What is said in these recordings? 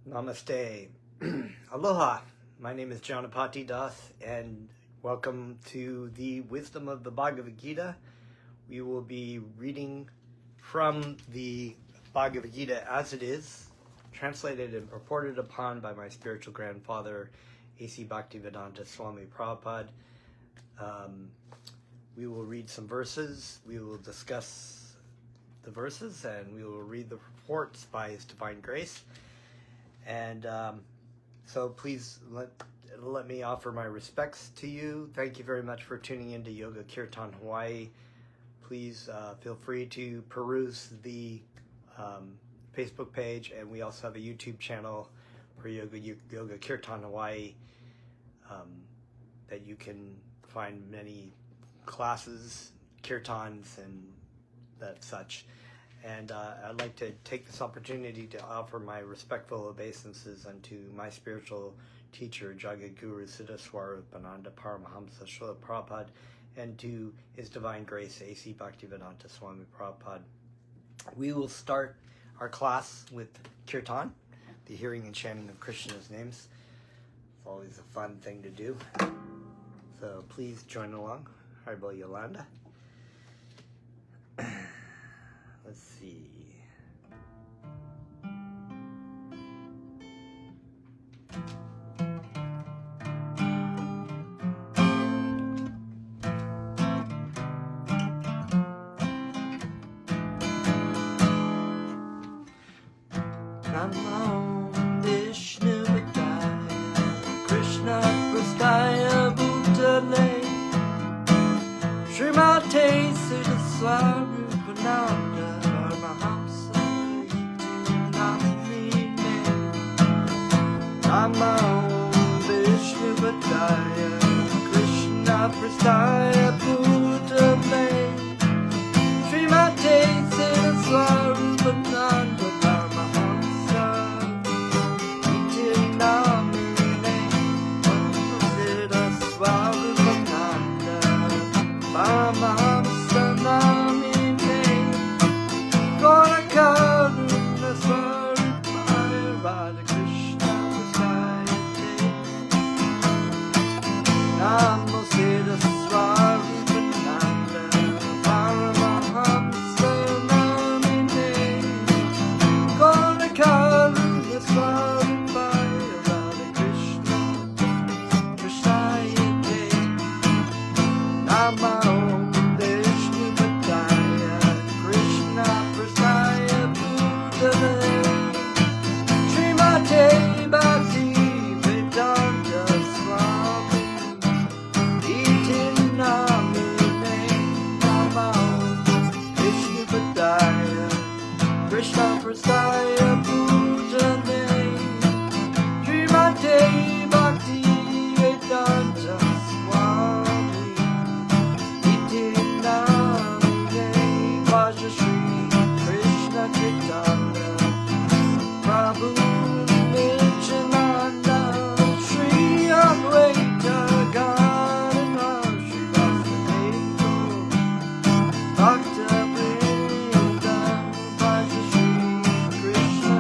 Namaste. Aloha. My name is Janapati Das, and welcome to the Wisdom of the Bhagavad Gita. We will be reading from the Bhagavad Gita as it is, translated and purported upon by my spiritual grandfather, A.C. Bhaktivedanta Swami Prabhupada. We will read some verses, we will discuss the verses, and we will read the reports by His Divine Grace. And so please let me offer my respects to you. Thank you very much for tuning into Yoga Kirtan Hawai'i. Please feel free to peruse the Facebook page, and we also have a YouTube channel for Yoga Kirtan Hawai'i that you can find many classes, kirtans, and that such. And I'd like to take this opportunity to offer my respectful obeisances unto my spiritual teacher, Jagat Guru Siddha Swarupananda Paramahamsa Srila Prabhupada, and to His Divine Grace, A.C. Bhaktivedanta Swami Prabhupada. We will start our class with Kirtan, the hearing and chanting of Krishna's names. It's always a fun thing to do. So please join along. Haribo Yolanda. Let's see. Namo Vishnu Padaya Krishna Prastaya Bhutale Srimate Siddhaswarupananda Namo Vishnu Padaya Krishna Prastaya Bhutale Srimate Siddhaswarupananda Paramahamsa Iti Namine Siddhaswarupananda Paramahamsa Namine Gora Karuna Swarupaya Radha Krishna Namo Siddhaswarupananda Paramahamsa Namine Gora Karuna Swarupaya Radha Krishna Krishnayate Namo Vishnu Padaya Krishna Prastaya Bhutale Srimate Bhakti Vedanta Swami Iti Namine Namo Vishnu Padaya Krishna Prastaya Bhutale Srimate Bhakti Vedanta Swami Iti Namine Vaja Shri Krishna Chaitanya Prabhu Nityananda Shri Advaita Gadadhara Shri Vasudeva Bhakta Vrinda Vaja Shri Krishna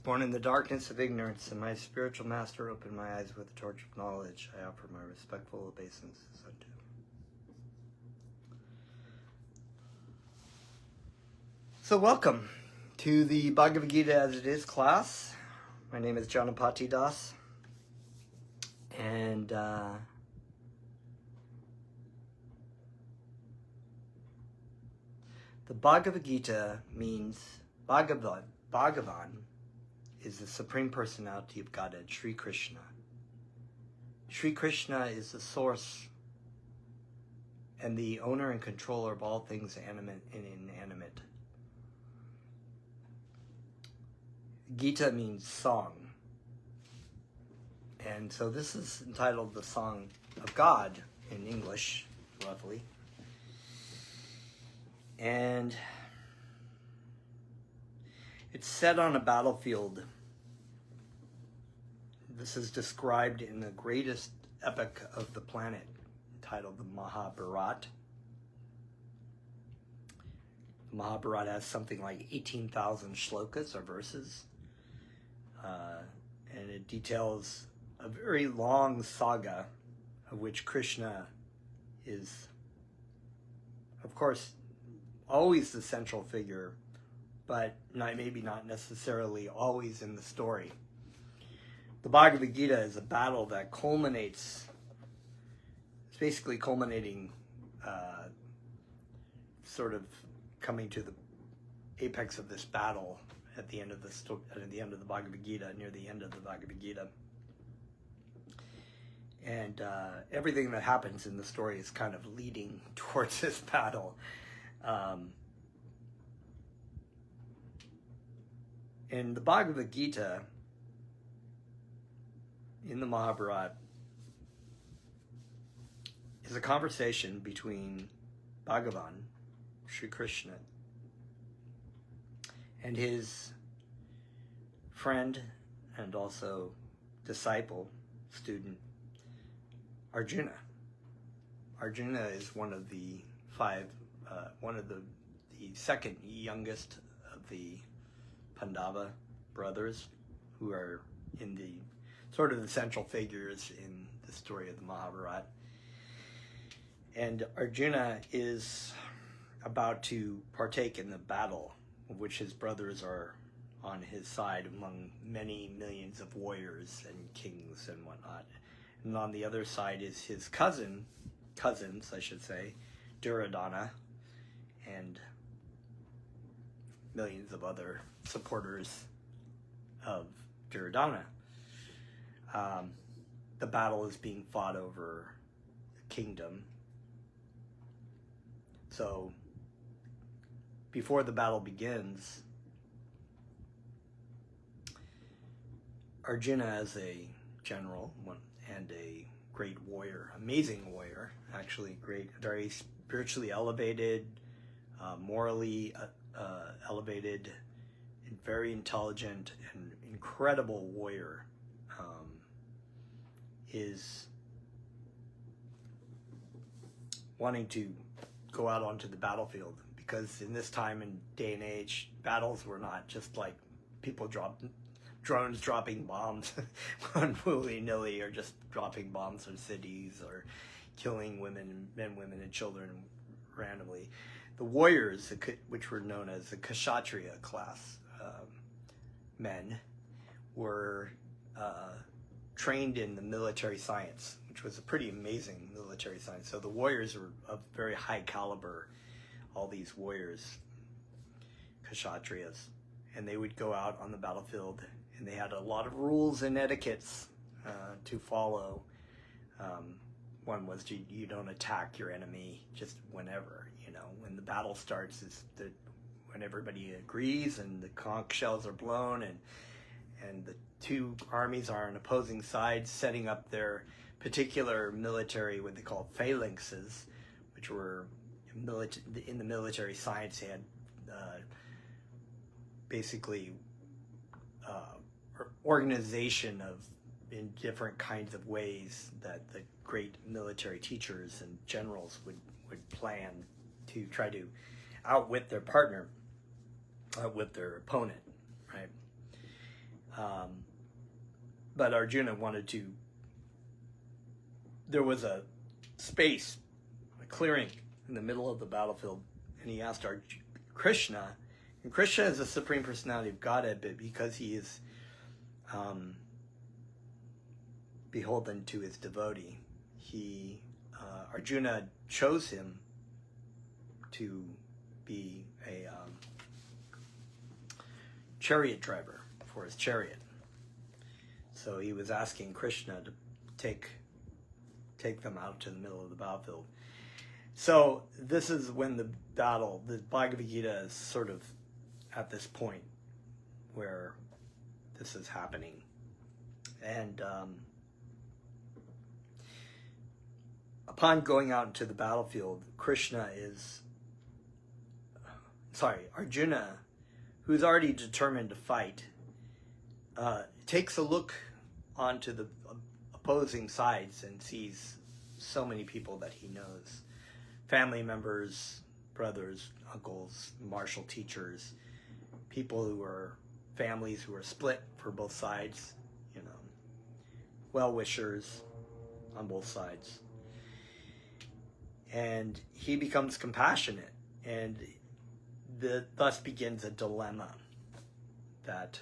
Born in the darkness of ignorance, and my spiritual master opened my eyes with the torch of knowledge. I offer my respectful obeisances unto. So welcome to the Bhagavad Gita as it is class. My name is Janapati Das, and the Bhagavad Gita means Bhagavad is the Supreme Personality of Godhead, Sri Krishna. Sri Krishna is the source and the owner and controller of all things animate and inanimate. Gita means song. And so this is entitled The Song of God in English, roughly. And it's set on a battlefield This is described in the greatest epic of the planet, titled the Mahabharata. The Mahabharata has something like 18,000 shlokas or verses, and it details a very long saga of which Krishna is, of course, always the central figure, but maybe not necessarily always in the story. The Bhagavad Gita is a battle that culminates, it's basically culminating, sort of coming to the apex of this battle at the end of the Bhagavad Gita, near the end of the Bhagavad Gita. And everything that happens in the story is kind of leading towards this battle. In the Bhagavad Gita, in the Mahabharata, is a conversation between Bhagavan, Sri Krishna, and his friend and also disciple, student, Arjuna. Arjuna is one of the second youngest of the Pandava brothers, who are in the sort of the central figures in the story of the Mahabharata. And Arjuna is about to partake in the battle of which his brothers are on his side among many millions of warriors and kings and whatnot. And on the other side is his cousins, I should say, Duryodhana, and millions of other supporters of Duryodhana. The battle is being fought over the kingdom. So, before the battle begins, Arjuna, as a general and a great warrior, amazing warrior, actually great, very spiritually elevated, morally elevated, and very intelligent and incredible warrior, is wanting to go out onto the battlefield, because in this time and day and age, battles were not just like people drones dropping bombs willy-nilly, or just dropping bombs on cities, or killing men, women, and children randomly. The warriors, which were known as the Kshatriya class men, were trained in the military science, which was a pretty amazing military science. So the warriors were of very high caliber, all these warriors, Kshatriyas, and they would go out on the battlefield, and they had a lot of rules and etiquettes to follow. One was you don't attack your enemy just whenever, when the battle starts is when everybody agrees and the conch shells are blown, and the two armies are on opposing sides, setting up their particular military, what they call phalanxes, which were in the military science. They had basically organization in different kinds of ways that the great military teachers and generals would plan to try to outwit their partner, outwit their opponent, right? But Arjuna wanted to, there was a space, a clearing in the middle of the battlefield, and he asked Krishna, and Krishna is the Supreme Personality of Godhead, but because he is beholden to his devotee, Arjuna chose him to be a chariot driver for his chariot. So he was asking Krishna to take them out to the middle of the battlefield. So this is when the Bhagavad Gita is sort of at this point where this is happening. And upon going out into the battlefield, Arjuna, who's already determined to fight, takes a look onto the opposing sides and sees so many people that he knows, family members, brothers, uncles, martial teachers, people who are families who are split for both sides, you know, well-wishers on both sides. And he becomes compassionate, and thus begins a dilemma that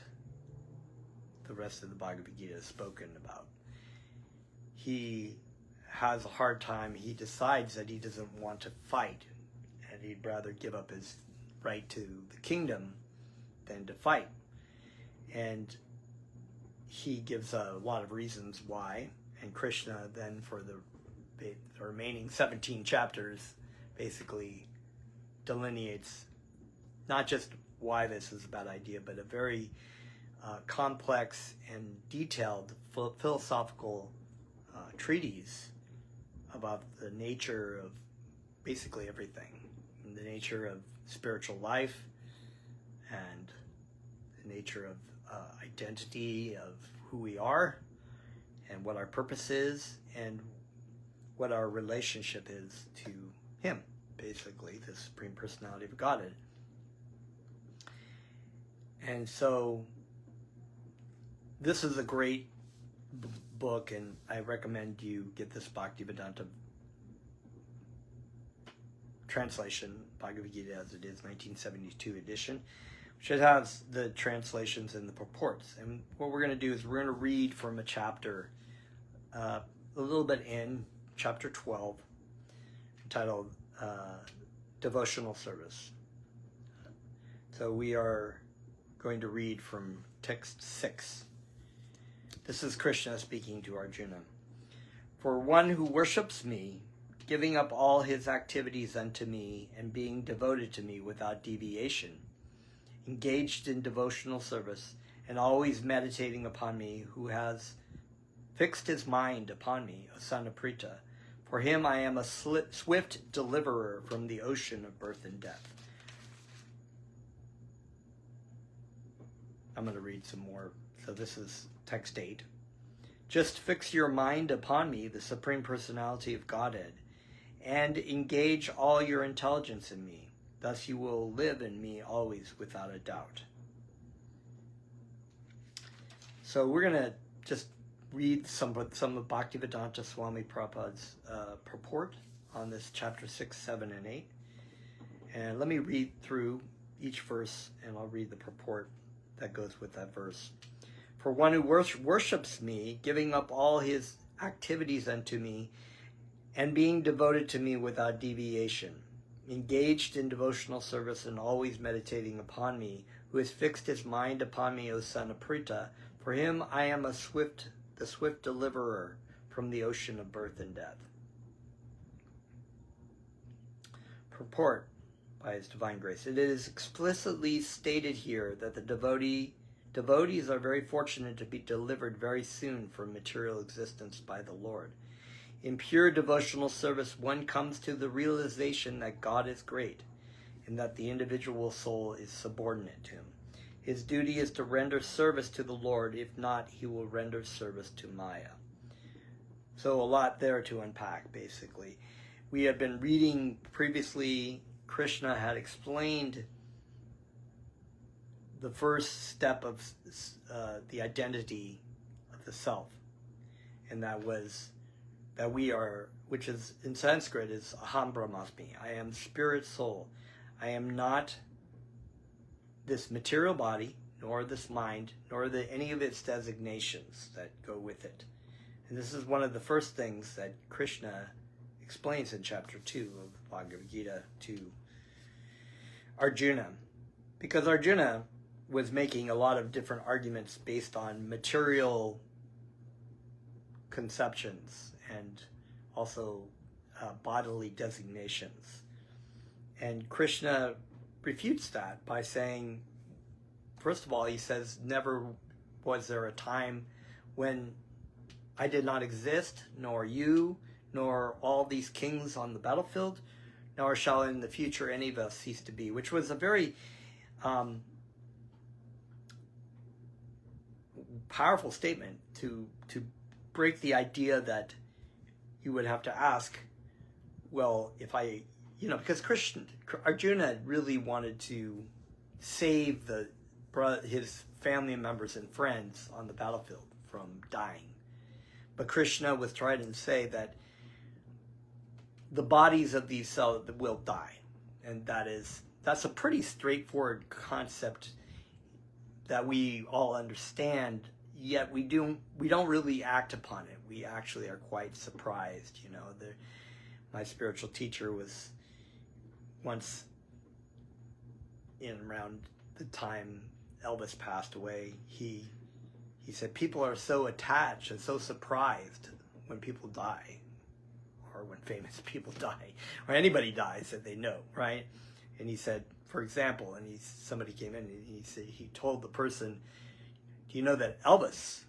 the rest of the Bhagavad Gita is spoken about. He has a hard time. He decides that he doesn't want to fight, and he'd rather give up his right to the kingdom than to fight. And he gives a lot of reasons why, and Krishna then, for the remaining 17 chapters, basically delineates not just why this is a bad idea, but a very complex and detailed philosophical treatise about the nature of basically everything, and the nature of spiritual life, and the nature of identity, of who we are, and what our purpose is, and what our relationship is to him, basically, the Supreme Personality of Godhead. And so this is a great book, and I recommend you get this Bhaktivedanta translation, Bhagavad Gita as it is, 1972 edition, which it has the translations and the purports. And what we're going to do is we're going to read from a chapter, a little bit in chapter 12, entitled Devotional Service. So we are going to read from text 6. This is Krishna speaking to Arjuna. For one who worships me, giving up all his activities unto me, and being devoted to me without deviation, engaged in devotional service, and always meditating upon me, who has fixed his mind upon me, O son of Prita, for him I am a swift deliverer from the ocean of birth and death. I'm going to read some more. So this is text 8. Just fix your mind upon me, the Supreme Personality of Godhead, and engage all your intelligence in me. Thus you will live in me always without a doubt. So we're going to just read some of Bhaktivedanta Swami Prabhupada's purport on this chapter 6, 7, and 8. And let me read through each verse, and I'll read the purport that goes with that verse. For one who worships me, giving up all his activities unto me, and being devoted to me without deviation, engaged in devotional service and always meditating upon me, who has fixed his mind upon me, O son of Prita, for him I am the swift deliverer from the ocean of birth and death. Purport by His Divine Grace. It is explicitly stated here that the devotees are very fortunate to be delivered very soon from material existence by the Lord. In pure devotional service, one comes to the realization that God is great, and that the individual soul is subordinate to him. His duty is to render service to the Lord. If not, he will render service to Maya. So a lot there to unpack, basically. We had been reading previously, Krishna had explained the first step of the identity of the self. And that was that we are, which is in Sanskrit is Aham Brahmasmi. I am spirit soul. I am not this material body, nor this mind, nor any of its designations that go with it. And this is one of the first things that Krishna explains in chapter 2 of Bhagavad Gita to Arjuna. Because Arjuna was making a lot of different arguments based on material conceptions and also bodily designations. And Krishna refutes that by saying, first of all, he says, never was there a time when I did not exist, nor you, nor all these kings on the battlefield, nor shall in the future any of us cease to be, which was a very powerful statement to break the idea that you would have to ask, well, if I, because Arjuna really wanted to save his family members and friends on the battlefield from dying. But Krishna was trying to say that the bodies of these cells will die. And that's a pretty straightforward concept that we all understand, yet we don't really act upon it. We actually are quite surprised. My spiritual teacher was once in around the time Elvis passed away, he said people are so attached and so surprised when people die, or when famous people die, or anybody dies that they know, right? And he said, for example, and somebody came in and he told the person, do you know that Elvis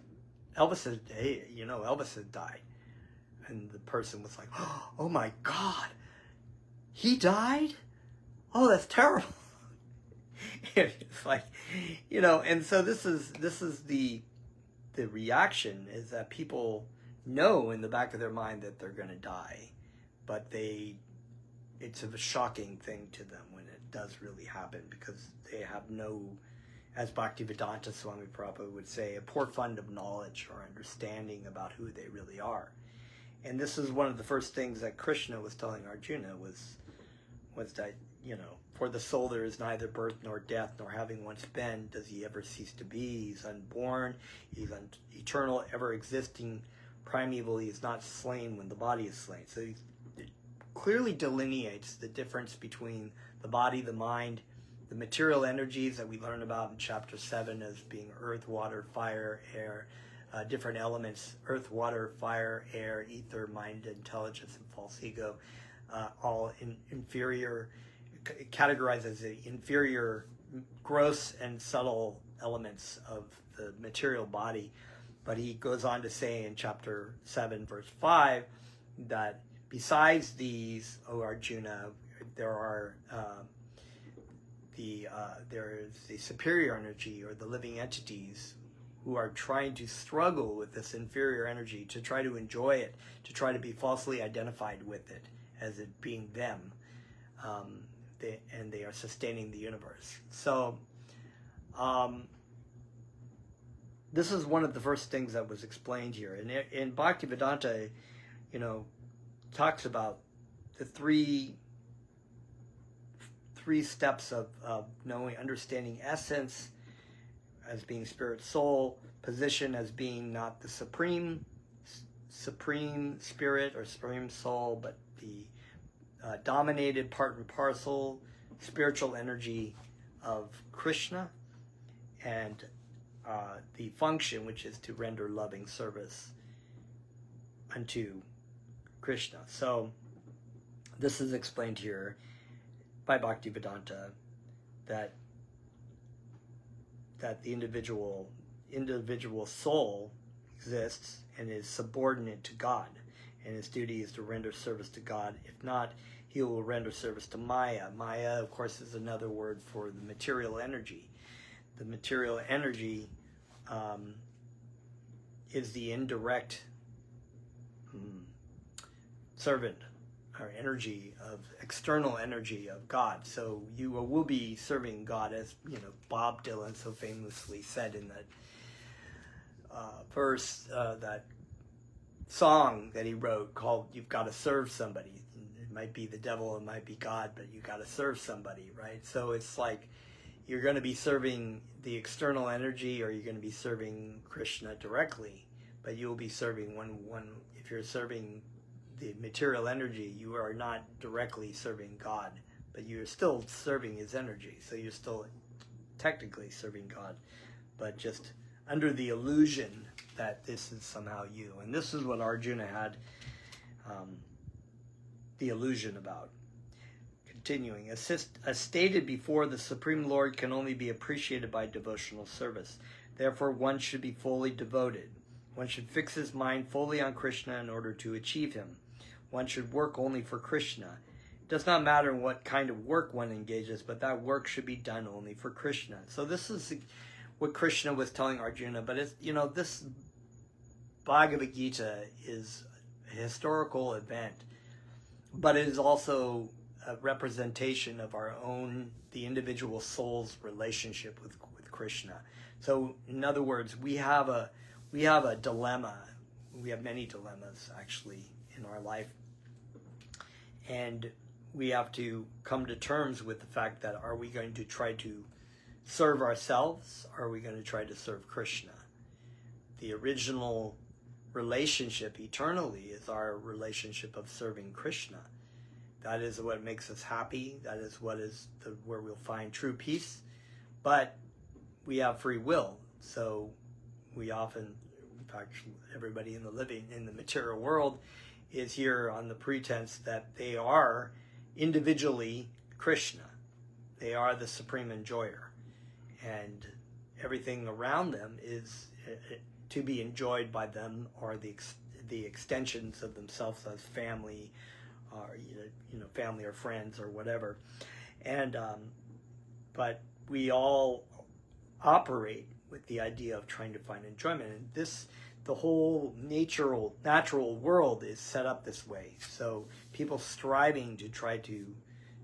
had died? And the person was like, oh my God, he died? Oh, that's terrible. It's like, and so this is the reaction, is that people know in the back of their mind that they're going to die, but it's a shocking thing to them when it does really happen, because they have no, as Bhaktivedanta Swami Prabhupada would say, a poor fund of knowledge or understanding about who they really are. And this is one of the first things that Krishna was telling Arjuna was that, for the soul there is neither birth nor death, nor having once been does he ever cease to be. He's unborn, he's eternal, ever existing, primeval. He is not slain when the body is slain. So it clearly delineates the difference between the body, the mind, the material energies that we learn about in chapter 7 as being earth, water, fire, air, different elements: earth, water, fire, air, ether, mind, intelligence, and false ego, all inferior, categorized as the inferior, gross and subtle elements of the material body. But he goes on to say in chapter 7, verse 5, that besides these, O Arjuna, there is the superior energy, or the living entities, who are trying to struggle with this inferior energy to try to enjoy it, to try to be falsely identified with it as it being them. And they are sustaining the universe. So this is one of the first things that was explained here. And in Bhaktivedanta, talks about the three steps of knowing, understanding essence as being spirit soul, position as being not the supreme spirit or supreme soul, but the dominated part and parcel spiritual energy of Krishna, and the function, which is to render loving service unto Krishna. So this is explained here by Bhaktivedanta, that the individual soul exists and is subordinate to God, and his duty is to render service to God. If not, he will render service to Maya. Maya, of course, is another word for the material energy. The material energy is the indirect servant or energy of external energy of God. So you will be serving God, as Bob Dylan so famously said in that verse, that song that he wrote called "You've Got to Serve Somebody." It might be the devil, it might be God, but you got to serve somebody, right? So it's like you're going to be serving the external energy, or you're going to be serving Krishna directly, but you'll be serving one. If you're serving the material energy, you are not directly serving God, but you're still serving his energy. So you're still technically serving God, but just under the illusion that this is somehow you. And this is what Arjuna had the illusion about. Continuing, as stated before, the Supreme Lord can only be appreciated by devotional service. Therefore, one should be fully devoted. One should fix his mind fully on Krishna in order to achieve him. One should work only for Krishna. It does not matter what kind of work one engages, but that work should be done only for Krishna. So this is what Krishna was telling Arjuna, but it's, this Bhagavad Gita is a historical event, but it is also a representation of the individual soul's relationship with Krishna. So, in other words, we have a dilemma. We have many dilemmas, actually, in our life. And we have to come to terms with the fact that, are we going to try to serve ourselves, or are we going to try to serve Krishna? The original relationship eternally is our relationship of serving Krishna. That is what makes us happy. That is where we'll find true peace. But we have free will, so we often, in fact, everybody in the material world is here on the pretense that they are individually Krishna. They are the supreme enjoyer, and everything around them is to be enjoyed by them, or the extensions of themselves as family, or family or friends or whatever. And but we all operate with the idea of trying to find enjoyment, and the whole natural world is set up this way. So people striving to try to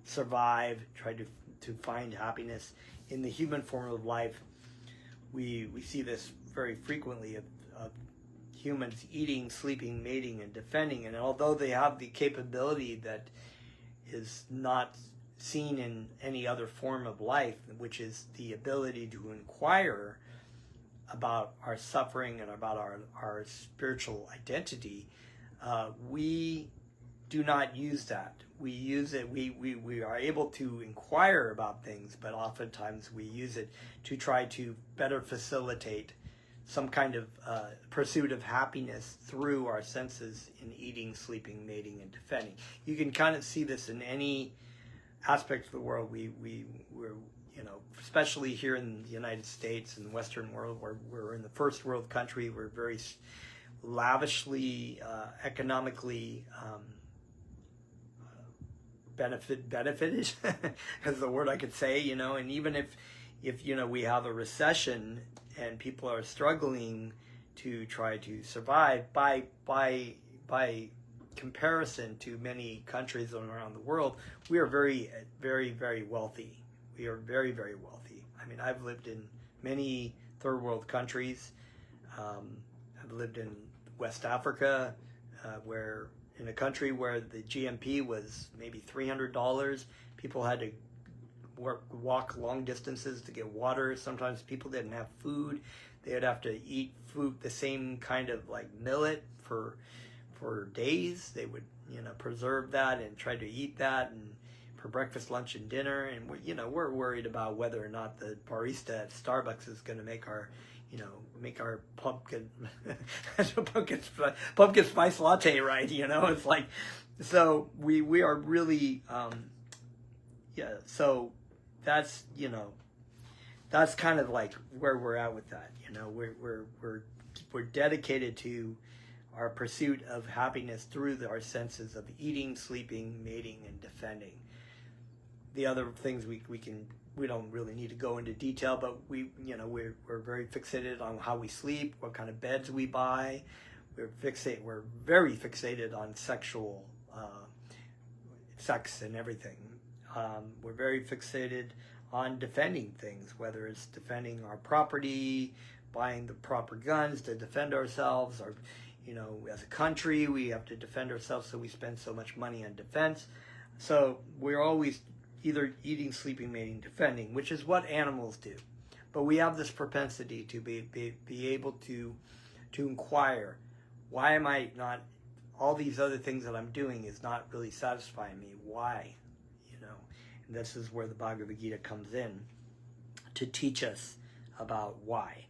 survive, try to find happiness in the human form of life. We see this very frequently of humans eating, sleeping, mating, and defending. And although they have the capability that is not seen in any other form of life, which is the ability to inquire about our suffering and about our spiritual identity, we do not use that. We use it, we are able to inquire about things, but oftentimes we use it to try to better facilitate some kind of pursuit of happiness through our senses in eating, sleeping, mating, and defending. You can kind of see this in any aspect of the world. We're especially here in the United States and the Western world, where we're in the first world country, we're very lavishly, economically benefited, is the word I could say, and even if we have a recession and people are struggling to try to survive, by comparison to many countries around the world, we are very, very, very wealthy. We are very, very wealthy. I mean, I've lived in many third world countries. I've lived in West Africa, where in a country where the GMP was maybe $300, people had to walk long distances to get water. Sometimes people didn't have food. They would have to eat food, the same kind of like millet for days. They would, preserve that and try to eat that, and for breakfast, lunch, and dinner. And we're worried about whether or not the barista at Starbucks is going to make our pumpkin spice latte right. It's like, so we are really so that's that's kind of like where we're at with that. We're dedicated to our pursuit of happiness through our senses of eating, sleeping, mating, and defending. The other things we don't really need to go into detail, but we're very fixated on how we sleep, what kind of beds we buy. We're very fixated on sexual sex and everything. We're very fixated on defending things, whether it's defending our property, buying the proper guns to defend ourselves, or as a country we have to defend ourselves, so we spend so much money on defense. So we're always either eating, sleeping, mating, defending, which is what animals do. But we have this propensity to be able to inquire, why am I not, all these other things that I'm doing is not really satisfying me. Why? And this is where the Bhagavad Gita comes in to teach us about why.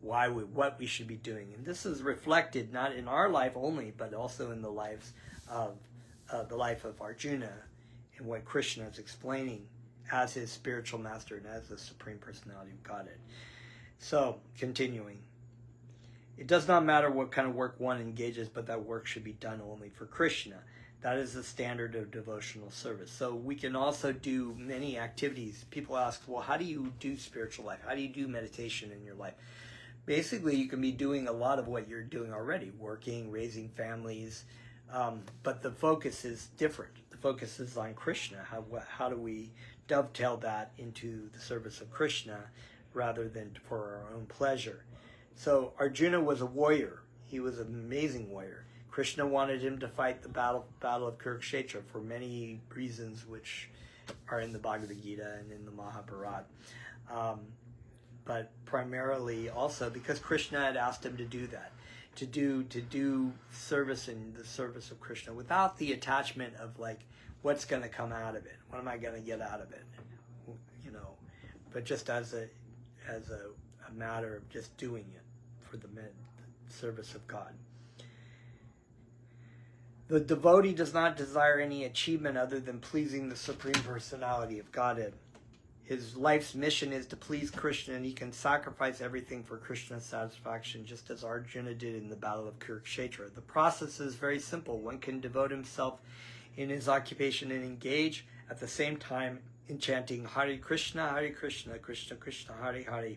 What we should be doing. And this is reflected not in our life only, but also in the life of Arjuna, and what Krishna is explaining as his spiritual master and as the Supreme Personality of Godhead. So, continuing. It does not matter what kind of work one engages, but that work should be done only for Krishna. That is the standard of devotional service. So we can also do many activities. People ask, well, how do you do spiritual life? How do you do meditation in your life? Basically, you can be doing a lot of what you're doing already, working, raising families, but the focus is different. The focus is on Krishna. How do we dovetail that into the service of Krishna rather than for our own pleasure? So Arjuna was a warrior. He was an amazing warrior. Krishna wanted him to fight the battle of Kurukshetra for many reasons, which are in the Bhagavad Gita and in the Mahabharata. But primarily also because Krishna had asked him to do that, to do service in the service of Krishna without the attachment of like, what's going to come out of it? What am I going to get out of it? You know, but just as a matter of just doing it for the service of God. The devotee does not desire any achievement other than pleasing the Supreme Personality of Godhead. His life's mission is to please Krishna, and he can sacrifice everything for Krishna's satisfaction, just as Arjuna did in the Battle of Kurukshetra. The process is very simple. One can devote himself in his occupation and engage at the same time in chanting Hare Krishna, Krishna Krishna, Hare Hare,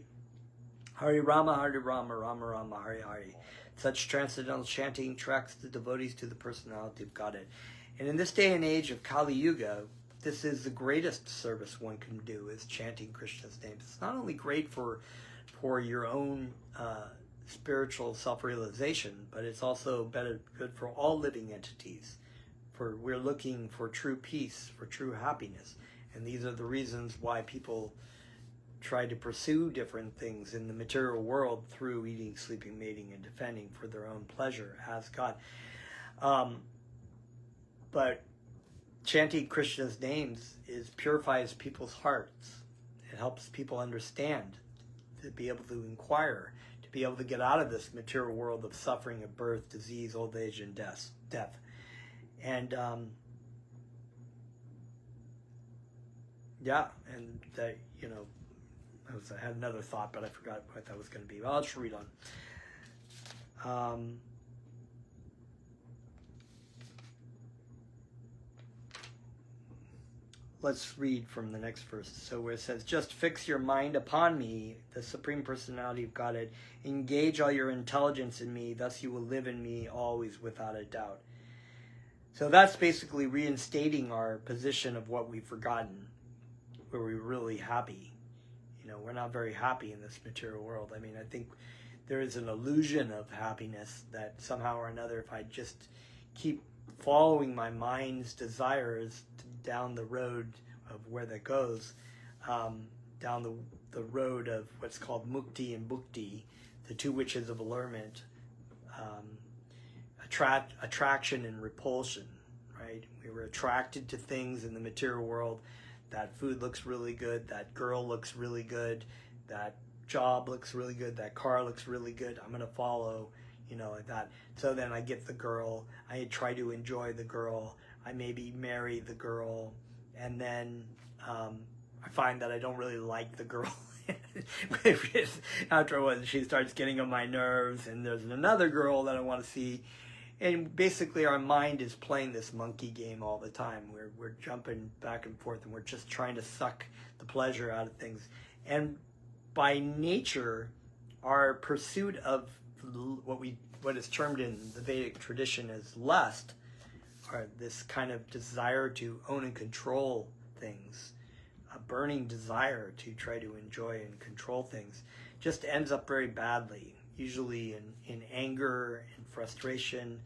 Hare Rama, Rama Rama, Hare Hare. Such transcendental chanting attracts the devotees to the personality of Godhead. And in this day and age of Kali Yuga, this is the greatest service one can do, is chanting Krishna's names. It's not only great for your own spiritual self-realization, but it's also good for all living entities. For we're looking for true peace, for true happiness. And these are the reasons why people try to pursue different things in the material world through eating, sleeping, mating, and defending for their own pleasure as God. But chanting Krishna's names purifies people's hearts. It helps people understand, to be able to inquire, to be able to get out of this material world of suffering of birth, disease, old age, and death. And and that, you know, I had another thought, but I forgot what that was going to be. Well, I'll just read on. Let's read from the next verse. So where it says, just fix your mind upon me, the Supreme Personality of Godhead. Engage all your intelligence in me, thus you will live in me always without a doubt. So that's basically reinstating our position of what we've forgotten, where we're really happy. You know, we're not very happy in this material world. I mean, I think there is an illusion of happiness that somehow or another, if I just keep following my mind's desires down the road of where that goes, down the road of what's called mukti and bhukti, the two witches of allurement, attraction and repulsion, right? We were attracted to things in the material world. That food looks really good, that girl looks really good, that job looks really good, that car looks really good, I'm going to follow, you know, like that. So then I get the girl, I try to enjoy the girl, I maybe marry the girl, and then I find that I don't really like the girl. After a while, she starts getting on my nerves, and there's another girl that I want to see. And basically our mind is playing this monkey game all the time. We're jumping back and forth, and we're just trying to suck the pleasure out of things. And by nature, our pursuit of what is termed in the Vedic tradition as lust, or this kind of desire to own and control things, a burning desire to try to enjoy and control things, just ends up very badly, usually in anger and frustration.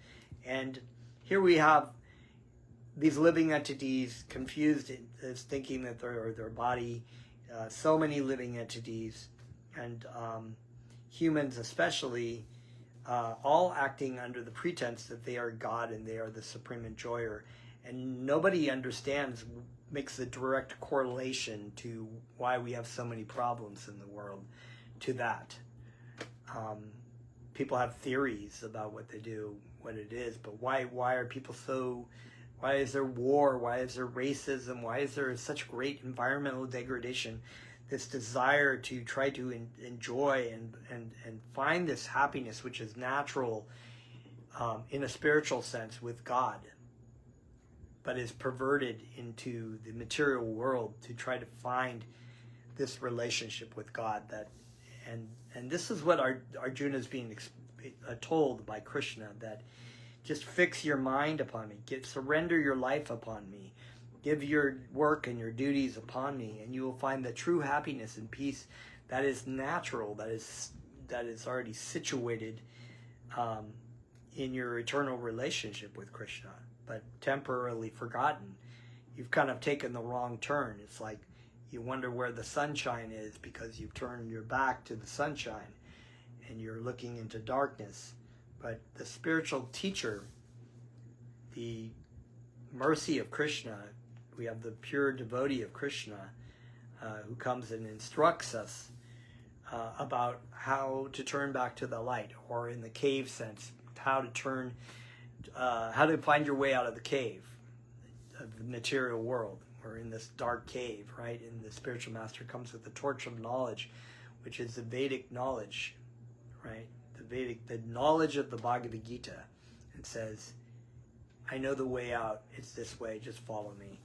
And here we have these living entities confused as thinking that they're their body, so many living entities, and humans especially, all acting under the pretense that they are God and they are the supreme enjoyer. And nobody makes the direct correlation to why we have so many problems in the world to that. People have theories about what they do, what it is, but why are people why is there war? Why is there racism? Why is there such great environmental degradation? This desire to try to enjoy and find this happiness, which is natural in a spiritual sense with God. but is perverted into the material world to try to find this relationship with God. And this is what Arjuna is being told by Krishna, that just fix your mind upon me, surrender your life upon me, give your work and your duties upon me, and you will find the true happiness and peace that is natural, that is already situated in your eternal relationship with Krishna, but temporarily forgotten. You've kind of taken the wrong turn. It's like you wonder where the sunshine is because you've turned your back to the sunshine and you're looking into darkness. But the spiritual teacher, the mercy of Krishna, we have the pure devotee of Krishna who comes and instructs us about how to turn back to the light, or in the cave sense, how to find your way out of the cave of the material world. We're in this dark cave, right? And the spiritual master comes with the torch of knowledge, which is the Vedic knowledge, right? The knowledge of the Bhagavad Gita, and says, I know the way out. It's this way. Just follow me.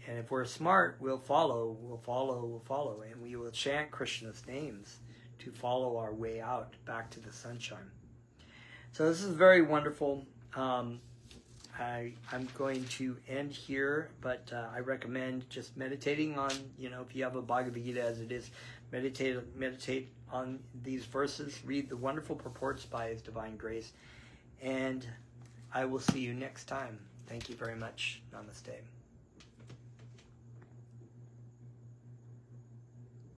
And if we're smart, we'll follow, and we will chant Krishna's names to follow our way out back to the sunshine. So this is very wonderful. I'm going to end here, but I recommend just meditating on, if you have a Bhagavad Gita as it is, meditate on these verses, read the wonderful purports by His Divine Grace, and I will see you next time. Thank you very much. Namaste.